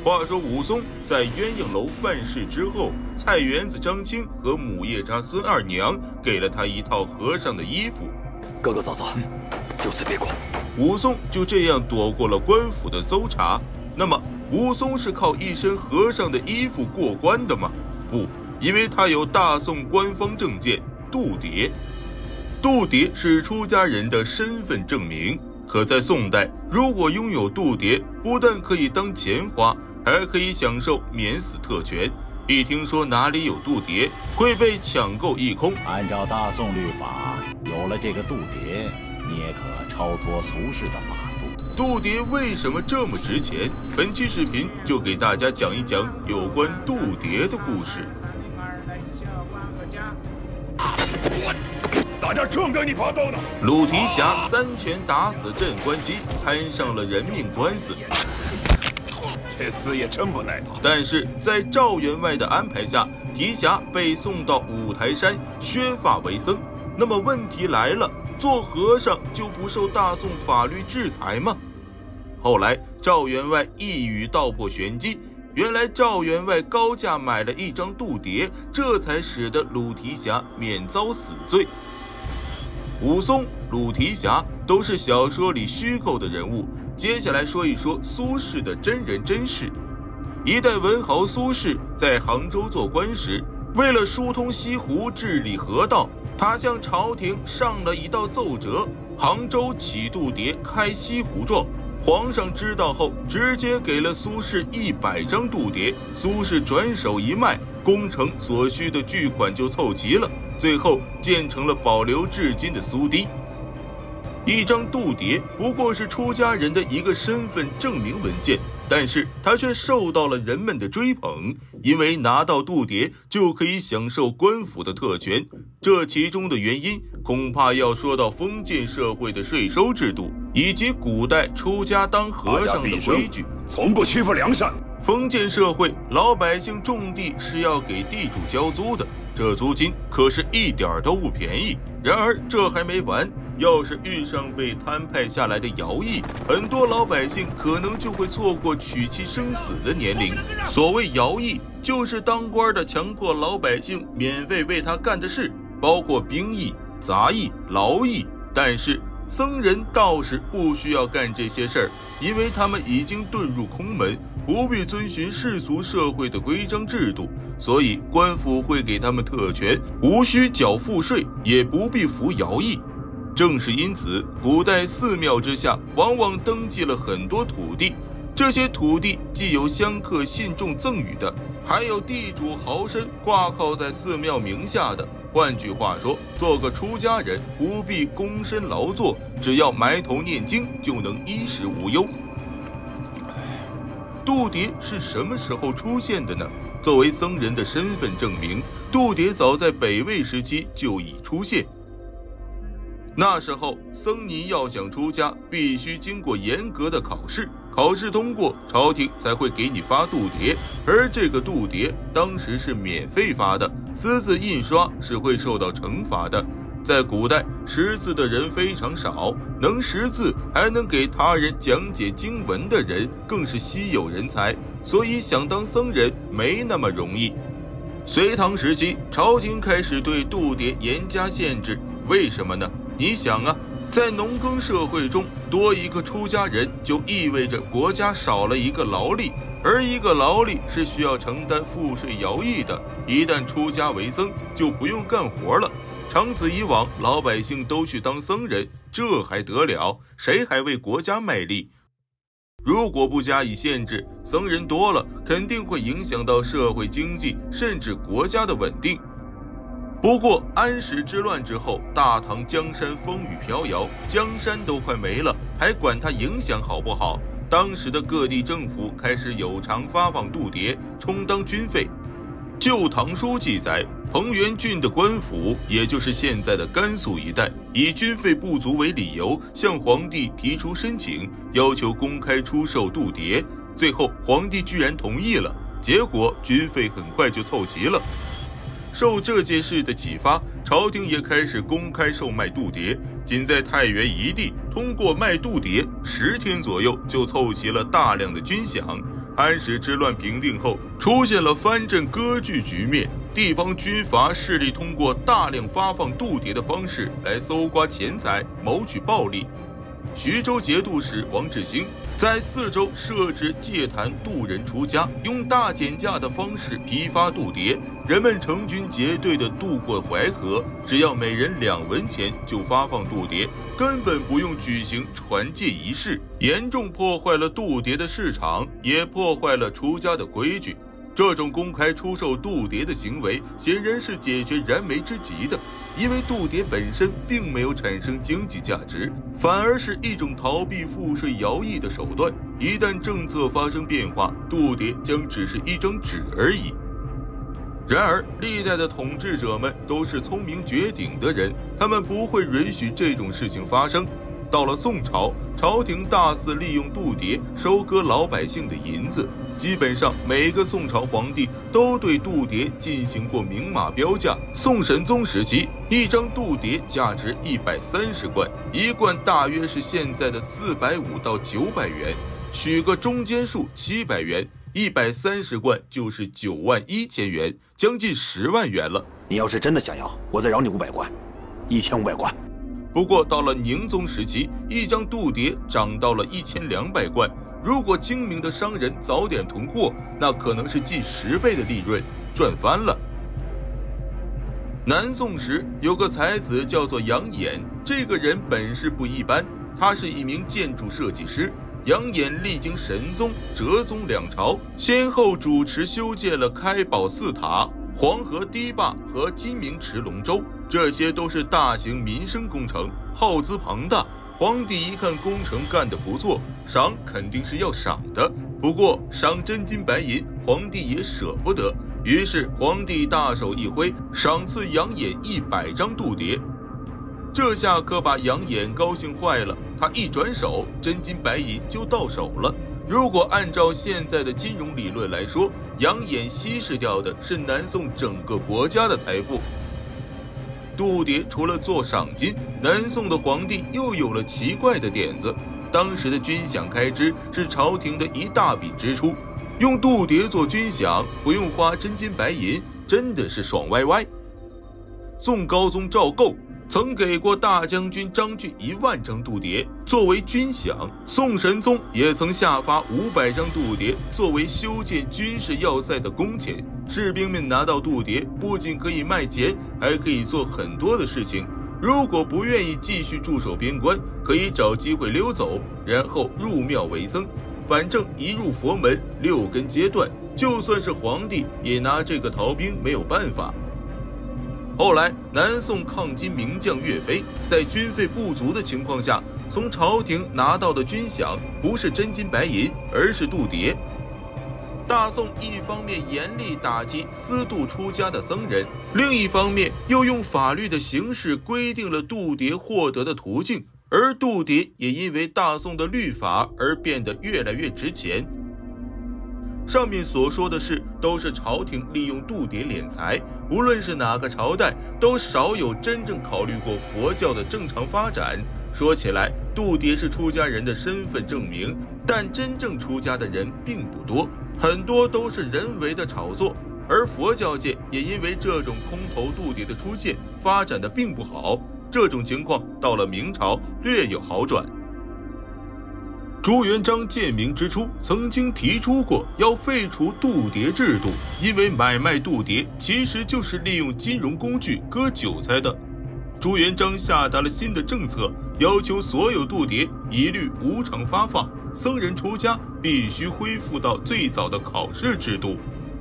话说武松在鸳鸯楼犯事之后，菜园子张青和母夜叉孙二娘给了他一套和尚的衣服。哥哥嫂嫂，就此别过。武松就这样躲过了官府的搜查。那么武松是靠一身和尚的衣服过关的吗？不，因为他有大宋官方证件度牒。度牒是出家人的身份证明，可在宋代，如果拥有度牒，不但可以当钱花，还可以享受免死特权。一听说哪里有度牒，会被抢购一空。按照大宋律法，有了这个度牒，你也可超脱俗世的法度。度牒为什么这么值钱？本期视频就给大家讲一讲有关度牒的故事。撒点秤给你拔刀呢！鲁提辖3拳打死镇关西，摊上了人命官司。这厮也真不耐打。但是在赵员外的安排下，提辖被送到五台山削发为僧。那么问题来了，做和尚就不受大宋法律制裁吗？后来赵员外一语道破玄机，原来赵员外高价买了一张度牒，这才使得鲁提辖免遭死罪。武松、鲁提辖都是小说里虚构的人物。接下来说一说苏轼的真人真事。一代文豪苏轼在杭州做官时，为了疏通西湖治理河道，他向朝廷上了一道奏折，杭州起度牒开西湖状。皇上知道后，直接给了苏轼100张度牒。苏轼转手一卖，工程所需的巨款就凑齐了，最后建成了保留至今的苏堤。一张度牒不过是出家人的一个身份证明文件，但是他却受到了人们的追捧，因为拿到度牒就可以享受官府的特权。这其中的原因恐怕要说到封建社会的税收制度，以及古代出家当和尚的规矩，从不欺负良善。封建社会老百姓种地是要给地主交租的，这租金可是一点都不便宜。然而这还没完，要是遇上被摊派下来的徭役，很多老百姓可能就会错过娶妻生子的年龄。所谓徭役，就是当官的强迫老百姓免费为他干的事，包括兵役、杂役、劳役。但是僧人道士不需要干这些事儿，因为他们已经遁入空门，不必遵循世俗社会的规章制度，所以官府会给他们特权，无需缴赋税，也不必服徭役。正是因此，古代寺庙之下往往登记了很多土地，这些土地既有香客信众赠予的，还有地主豪绅挂靠在寺庙名下的。换句话说，做个出家人不必躬身劳作，只要埋头念经就能衣食无忧。度牒是什么时候出现的呢？作为僧人的身份证明，度牒早在北魏时期就已出现。那时候僧尼要想出家，必须经过严格的考试，考试通过，朝廷才会给你发度牒。而这个度牒当时是免费发的，私自印刷是会受到惩罚的。在古代，识字的人非常少，能识字还能给他人讲解经文的人更是稀有人才，所以想当僧人没那么容易。隋唐时期，朝廷开始对度牒严加限制，为什么呢？你想啊，在农耕社会中，多一个出家人就意味着国家少了一个劳力，而一个劳力是需要承担赋税徭役的。一旦出家为僧，就不用干活了。长此以往，老百姓都去当僧人，这还得了？谁还为国家卖力？如果不加以限制，僧人多了，肯定会影响到社会经济，甚至国家的稳定。不过安史之乱之后，大唐江山风雨飘摇，江山都快没了，还管它影响好不好？当时的各地政府开始有偿发放度牒，充当军费。旧唐书记载，彭元郡的官府，也就是现在的甘肃一带，以军费不足为理由，向皇帝提出申请，要求公开出售度牒。最后皇帝居然同意了，结果军费很快就凑齐了。受这件事的启发，朝廷也开始公开售卖度牒。仅在太原一地，通过卖度牒，10天左右就凑齐了大量的军饷。安史之乱平定后，出现了藩镇割据局面，地方军阀势力通过大量发放度牒的方式来搜刮钱财，谋取暴利。徐州节度使王志兴在4州设置戒坛渡人出家，用大减价的方式批发度牒，人们成群结队地渡过淮河，只要每人2文钱就发放度牒，根本不用举行传戒仪式，严重破坏了度牒的市场，也破坏了出家的规矩。这种公开出售度牒的行为显然是解决燃眉之急的，因为度牒本身并没有产生经济价值，反而是一种逃避赋税徭役的手段。一旦政策发生变化，度牒将只是一张纸而已。然而，历代的统治者们都是聪明绝顶的人，他们不会允许这种事情发生。到了宋朝，朝廷大肆利用度牒收割老百姓的银子，基本上每个宋朝皇帝都对度牒进行过明码标价。宋神宗时期，一张度牒价值130贯，一贯大约是现在的450到900元，取个中间数700元，130贯就是91000元，将近10万元了。你要是真的想要，我再饶你500贯，1500贯。不过到了宁宗时期，一张度牒涨到了1200贯。如果精明的商人早点囤货，那可能是近10倍的利润，赚翻了。南宋时有个才子叫做杨衍，这个人本事不一般，他是一名建筑设计师。杨衍历经神宗、哲宗2朝，先后主持修建了开宝寺塔、黄河堤坝和金明池龙舟，这些都是大型民生工程，耗资庞大。皇帝一看工程干得不错，赏肯定是要赏的，不过赏真金白银，皇帝也舍不得，于是皇帝大手一挥，赏赐杨衍100张度牒。这下可把杨衍高兴坏了，他一转手，真金白银就到手了。如果按照现在的金融理论来说，杨衍稀释掉的是南宋整个国家的财富。度牒除了做赏金，南宋的皇帝又有了奇怪的点子。当时的军饷开支是朝廷的一大笔支出，用度牒做军饷，不用花真金白银，真的是爽歪歪。宋高宗赵构曾给过大将军张俊1万张度牒作为军饷，宋神宗也曾下发500张度牒作为修建军事要塞的工钱。士兵们拿到度牒，不仅可以卖钱，还可以做很多的事情。如果不愿意继续驻守边关，可以找机会溜走，然后入庙为僧。反正一入佛门，6根皆断，就算是皇帝也拿这个逃兵没有办法。后来，南宋抗金名将岳飞在军费不足的情况下，从朝廷拿到的军饷不是真金白银，而是度牒。大宋一方面严厉打击私度出家的僧人，另一方面又用法律的形式规定了度牒获得的途径，而度牒也因为大宋的律法而变得越来越值钱。上面所说的事都是朝廷利用度牒敛财，无论是哪个朝代，都少有真正考虑过佛教的正常发展。说起来，度牒是出家人的身份证明，但真正出家的人并不多，很多都是人为的炒作。而佛教界也因为这种空头度牒的出现，发展的并不好。这种情况到了明朝略有好转。朱元璋建明之初曾经提出过要废除度牒制度，因为买卖度牒其实就是利用金融工具割韭菜的。朱元璋下达了新的政策，要求所有度牒一律无偿发放，僧人出家必须恢复到最早的考试制度。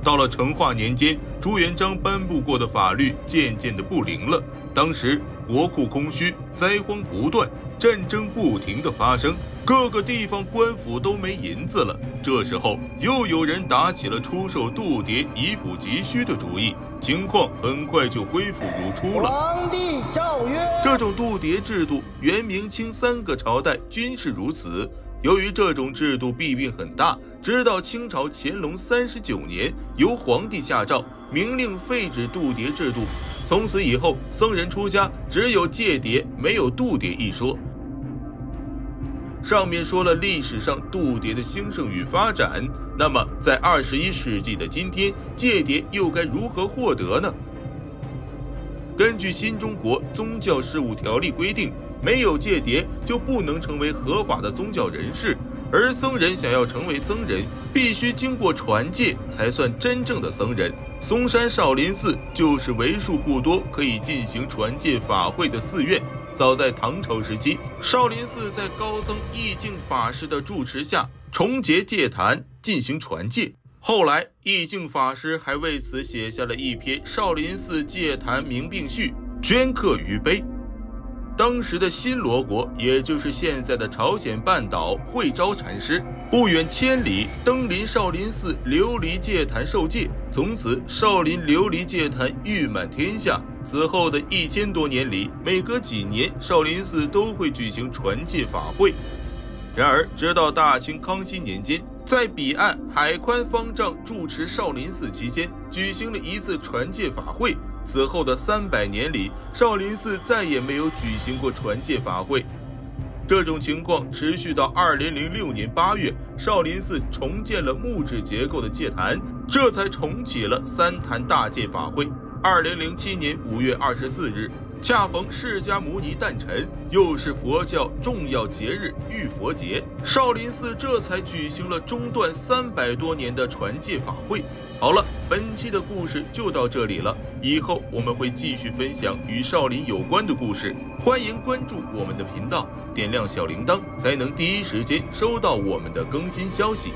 到了成化年间，朱元璋颁布过的法律渐渐的不灵了。当时国库空虚，灾荒不断，战争不停的发生，各个地方官府都没银子了。这时候又有人打起了出售度牒以补急需的主意，情况很快就恢复如初了。皇帝诏曰：这种度牒制度，元明清3个朝代均是如此。由于这种制度弊病很大，直到清朝乾隆39年，由皇帝下诏明令废止度牒制度。从此以后，僧人出家只有戒牒，没有度牒一说。上面说了历史上度牒的兴盛与发展，那么在21世纪的今天，戒牒又该如何获得呢？根据新中国宗教事务条例规定，没有戒牒就不能成为合法的宗教人士，而僧人想要成为僧人，必须经过传戒才算真正的僧人。嵩山少林寺就是为数不多可以进行传戒法会的寺院。早在唐朝时期，少林寺在高僧义净法师的住持下重结戒坛，进行传戒。后来，义净法师还为此写下了一篇《少林寺戒坛明并序》，镌刻于碑。当时的新罗国，也就是现在的朝鲜半岛，慧昭禅师不远千里登临少林寺琉璃戒坛受戒，从此少林琉璃戒坛誉满天下。此后的1000多年里，每隔几年少林寺都会举行传戒法会。然而，直到大清康熙年间，在彼岸海宽方丈住持少林寺期间，举行了一次传戒法会。此后的300年里，少林寺再也没有举行过传戒法会。这种情况持续到2006年8月，少林寺重建了木质结构的戒坛，这才重启了3坛大戒法会。2007年5月24日，恰逢释迦牟尼诞辰，又是佛教重要节日浴佛节，少林寺这才举行了中断300多年的传戒法会。好了，本期的故事就到这里了，以后我们会继续分享与少林有关的故事，欢迎关注我们的频道，点亮小铃铛，才能第一时间收到我们的更新消息。